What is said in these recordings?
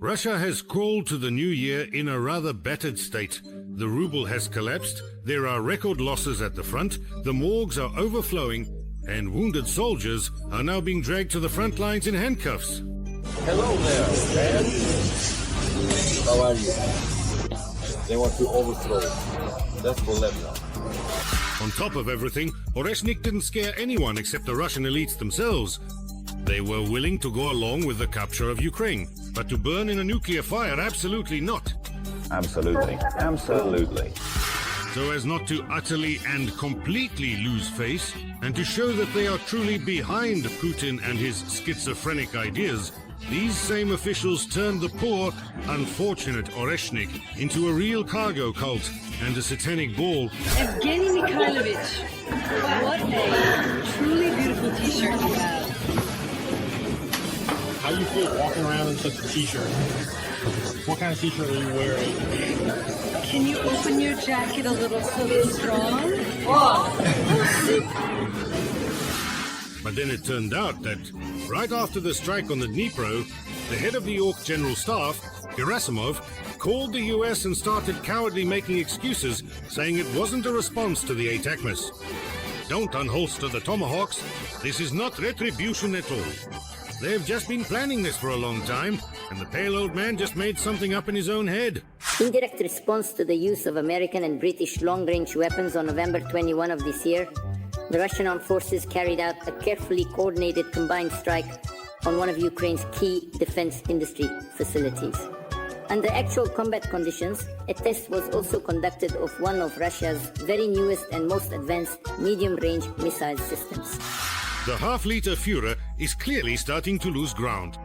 Russia has crawled to the new year in a rather battered state. The ruble has collapsed, there are record losses at the front, the morgues are overflowing, and wounded soldiers are now being dragged to the front lines in handcuffs. Hello there, man. How are you? They want to overthrow. That's for Lebanon. On top of everything, Oreshnik didn't scare anyone except the Russian elites themselves. They were willing to go along with the capture of Ukraine, but to burn in a nuclear fire, absolutely not. Absolutely. Absolutely. So as not to utterly and completely lose face, and to show that they are truly behind Putin and his schizophrenic ideas, these same officials turned the poor, unfortunate Oreshnik into a real cargo cult and a satanic ball. Evgeny Mikhailovich, what a truly beautiful t-shirt you have. How do you feel walking around in such a t-shirt? What kind of t-shirt are you wearing? Can you open your jacket a little so it's strong? Oh, But then it turned out that right after the strike on the Dnipro, the head of the York General Staff, Gerasimov, called the US and started cowardly making excuses, saying it wasn't a response to the ATACMS. Don't unholster the tomahawks. This is not retribution at all. They've just been planning this for a long time, and the pale old man just made something up in his own head. In direct response to the use of American and British long-range weapons on November 21 of this year, the Russian armed forces carried out a carefully coordinated combined strike on one of Ukraine's key defense industry facilities. Under actual combat conditions, a test was also conducted of one of Russia's very newest and most advanced medium-range missile systems. The half-liter Führer is clearly starting to lose ground.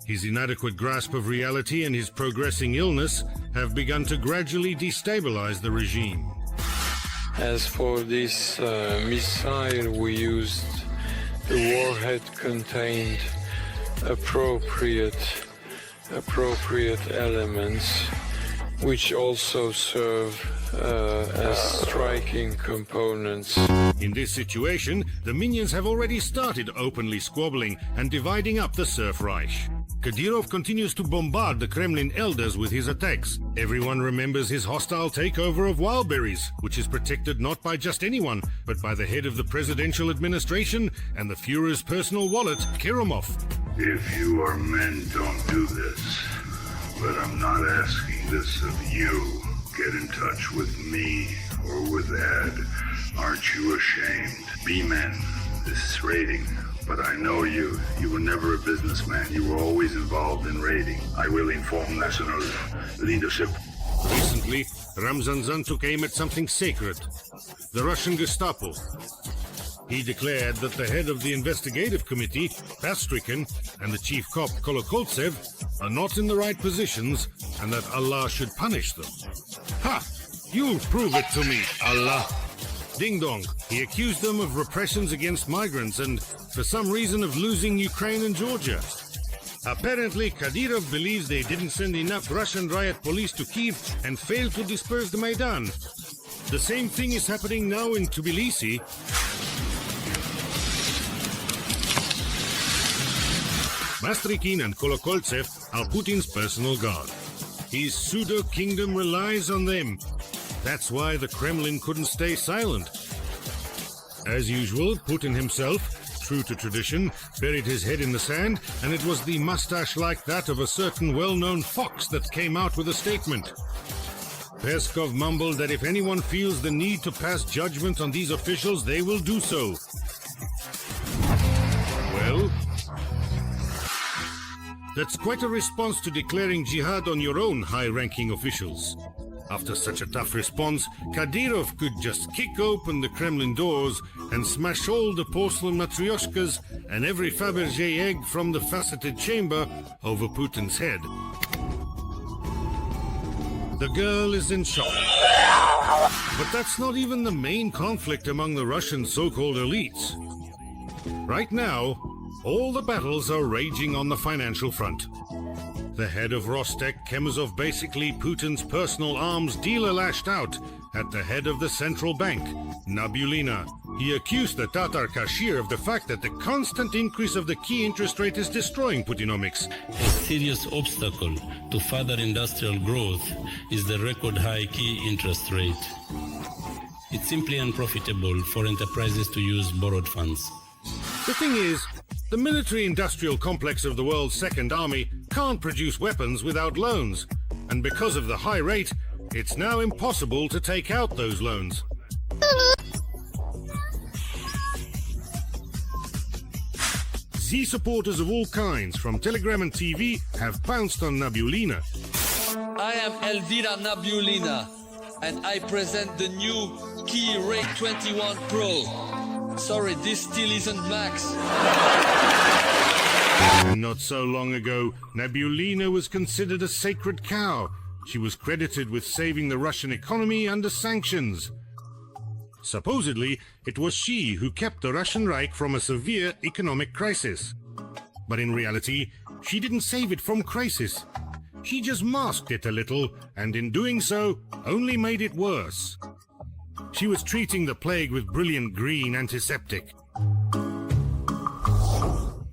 His inadequate grasp of reality and his progressing illness have begun to gradually destabilize the regime. As for this missile, we used the warhead contained appropriate elements, which also serve as striking components. In this situation, the minions have already started openly squabbling and dividing up the Serf Reich. Kadyrov continues to bombard the Kremlin elders with his attacks. Everyone remembers his hostile takeover of Wildberries, which is protected not by just anyone, but by the head of the presidential administration and the Führer's personal wallet, Kerimov. If you are men, don't do this. But I'm not asking this of you. Get in touch with me or with Ed. Aren't you ashamed? Be men. This is raiding. But I know you. You were never a businessman. You were always involved in raiding. I will inform national leadership. Recently, Ramzan took aim at something sacred, the Russian Gestapo. He declared that the head of the investigative committee, Pastrikin, and the chief cop, Kolokoltsev, are not in the right positions and that Allah should punish them. Ha! You'll prove it to me, Allah! Ding dong, he accused them of repressions against migrants and, for some reason, of losing Ukraine and Georgia. Apparently, Kadyrov believes they didn't send enough Russian riot police to Kyiv and failed to disperse the Maidan. The same thing is happening now in Tbilisi. Mastrikin and Kolokoltsev are Putin's personal guard. His pseudo-kingdom relies on them. That's why the Kremlin couldn't stay silent. As usual, Putin himself, true to tradition, buried his head in the sand, and it was the mustache like that of a certain well-known fox that came out with a statement. Peskov mumbled that if anyone feels the need to pass judgment on these officials, they will do so. Well, that's quite a response to declaring jihad on your own high-ranking officials. After such a tough response, Kadyrov could just kick open the Kremlin doors and smash all the porcelain matryoshkas and every Fabergé egg from the faceted chamber over Putin's head. The girl is in shock. But that's not even the main conflict among the Russian so-called elites. Right now, all the battles are raging on the financial front. the head of Rostec, Chemezov, basically Putin's personal arms dealer, lashed out at the head of the central bank, Nabiullina. He accused the Tatar cashier of the fact that the constant increase of the key interest rate is destroying Putinomics. A serious obstacle to further industrial growth is the record high key interest rate. It's simply unprofitable for enterprises to use borrowed funds. The thing is, the military-industrial complex of the world's second army can't produce weapons without loans, and because of the high rate, it's now impossible to take out those loans. Z supporters of all kinds, from Telegram and TV, have pounced on Nabiullina. I am Elvira Nabiullina, and I present the new Key Rate 21 Pro. Sorry, this still isn't max. Not so long ago, Nabiullina was considered a sacred cow. She was credited with saving the Russian economy under sanctions. Supposedly, it was she who kept the Russian Reich from a severe economic crisis. But in reality, she didn't save it from crisis. She just masked it a little, and in doing so, only made it worse. She was treating the plague with brilliant green antiseptic.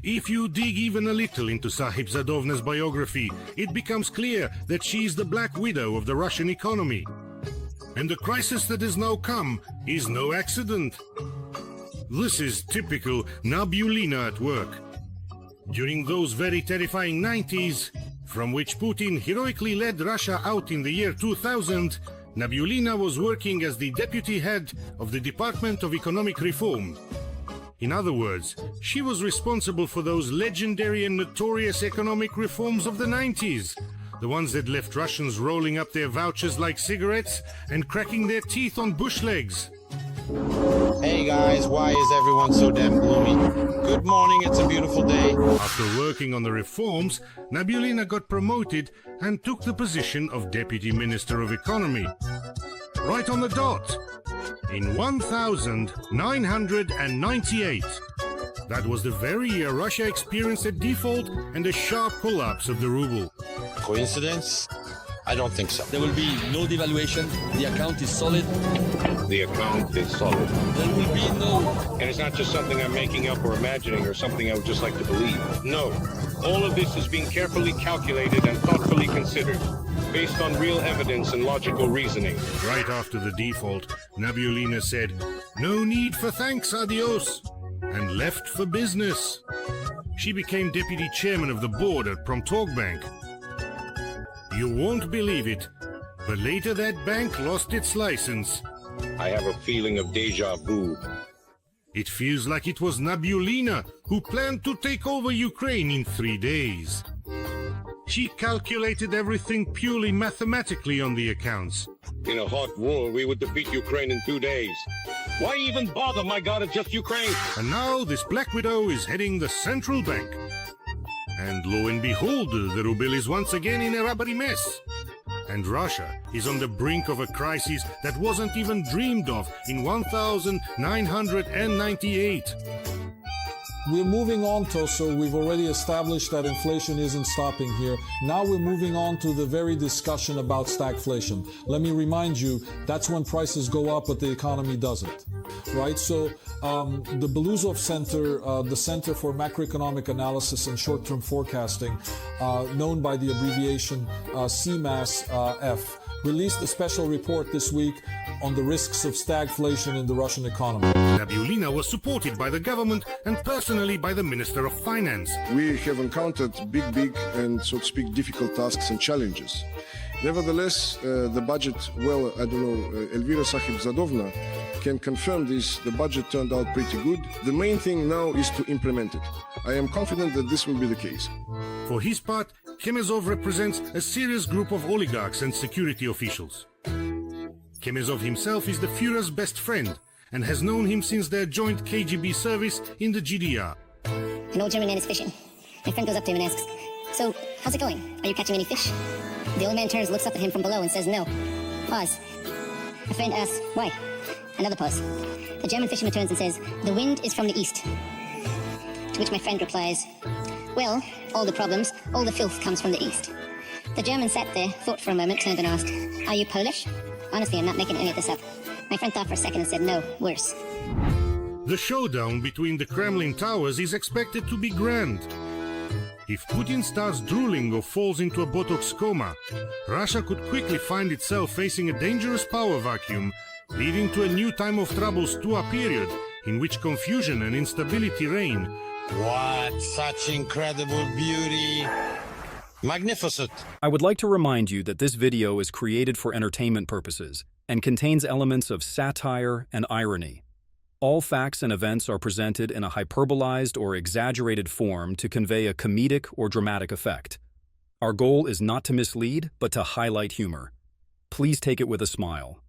If you dig even a little into Sahibzadovna's biography, it becomes clear that she is the Black Widow of the Russian economy. And the crisis that has now come is no accident. This is typical Nabiullina at work. During those very terrifying 90s, from which Putin heroically led Russia out in the year 2000, Nabiullina was working as the deputy head of the Department of Economic Reform. In other words, she was responsible for those legendary and notorious economic reforms of the 90s. The ones that left Russians rolling up their vouchers like cigarettes and cracking their teeth on bush legs. Hey guys, why is everyone so damn gloomy? Good morning, it's a beautiful day. After working on the reforms, Nabiullina got promoted and took the position of Deputy Minister of Economy. Right on the dot, in 1998. That was the very year Russia experienced a default and a sharp collapse of the ruble. Coincidence? I don't think so. There will be no devaluation. The account is solid. The account is solid. There will be no... And it's not just something I'm making up or imagining or something I would just like to believe. No. All of this is being carefully calculated and thoughtfully considered, based on real evidence and logical reasoning. Right after the default, Nabiullina said, "No need for thanks, adios," and left for business. She became deputy chairman of the board at Promtorgbank. You won't believe it, but later that bank lost its license. I have a feeling of deja vu. It feels like it was Nabiullina who planned to take over Ukraine in 3 days. She calculated everything purely mathematically on the accounts. In a hot war, we would defeat Ukraine in 2 days. Why even bother, my God, it's just Ukraine? And now this Black Widow is heading the central bank. And lo and behold, the ruble is once again in a rubbery mess. And Russia is on the brink of a crisis that wasn't even dreamed of in 1998. We're moving on, Toso. We've already established that inflation isn't stopping here. Now we're moving on to the very discussion about stagflation. Let me remind you, that's when prices go up, but the economy doesn't. Right? So the Beluzov Center, the Center for Macroeconomic Analysis and Short-Term Forecasting, known by the abbreviation CMAS-F, released a special report this week on the risks of stagflation in the Russian economy. Nabiullina was supported by the government and personally by the Minister of Finance. We have encountered big and, so to speak, difficult tasks and challenges. Nevertheless, the budget, well, I don't know, Elvira Sahibzadovna can confirm this. The budget turned out pretty good. The main thing now is to implement it. I am confident that this will be the case. For his part, Chemezov represents a serious group of oligarchs and security officials. Chemezov himself is the Führer's best friend and has known him since their joint KGB service in the GDR. An old German man is fishing. My friend goes up to him and asks, "So, how's it going? Are you catching any fish?" The old man turns, looks up at him from below and says, "No." Pause. My friend asks, "Why?" Another pause. The German fisherman turns and says, "The wind is from the east." To which my friend replies, Well, all the problems, all the filth comes from the east. The German sat there, thought for a moment, turned and asked, "Are you Polish?" Honestly, I'm not making any of this up. My friend thought for a second and said, "No, worse." The showdown between the Kremlin towers is expected to be grand. If Putin starts drooling or falls into a Botox coma, Russia could quickly find itself facing a dangerous power vacuum, leading to a new time of troubles to a period in which confusion and instability reign. What? Such incredible beauty. Magnificent. I would like to remind you that this video is created for entertainment purposes and contains elements of satire and irony. All facts and events are presented in a hyperbolized or exaggerated form to convey a comedic or dramatic effect. Our goal is not to mislead, but to highlight humor. Please take it with a smile.